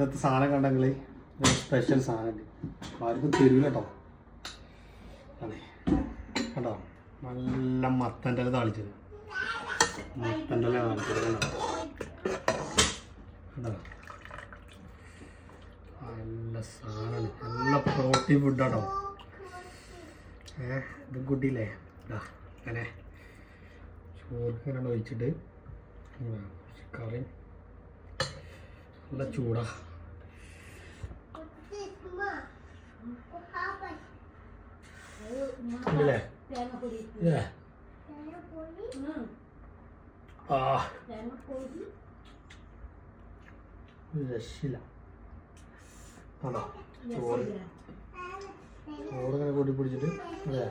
ഇന്നത്തെ സാധനം കണ്ടെങ്കിൽ സ്പെഷ്യൽ സാധനമുണ്ട്, ആർക്കും തരൂല കേട്ടോ. അതെ കേട്ടോ, നല്ല മത്തൻ്റെ ഇല താളിച്ചത്, മത്തൻ്റെ ഇല താളിച്ചത് കണ്ടോ കേട്ടോ. നല്ല സാധനമാണ്, നല്ല പ്രോട്ടീൻ ഫുഡാട്ടോ. ഇത് കുട്ടിയില്ലേ അങ്ങനെ ചോറ് ഒഴിച്ചിട്ട് കറി നല്ല ചൂടാ. ഇല്ലേ രക്ഷയില്ല. ആണോ ചോറ് ചോറിങ്ങനെ കൂട്ടി പിടിച്ചിട്ട് അല്ലേ.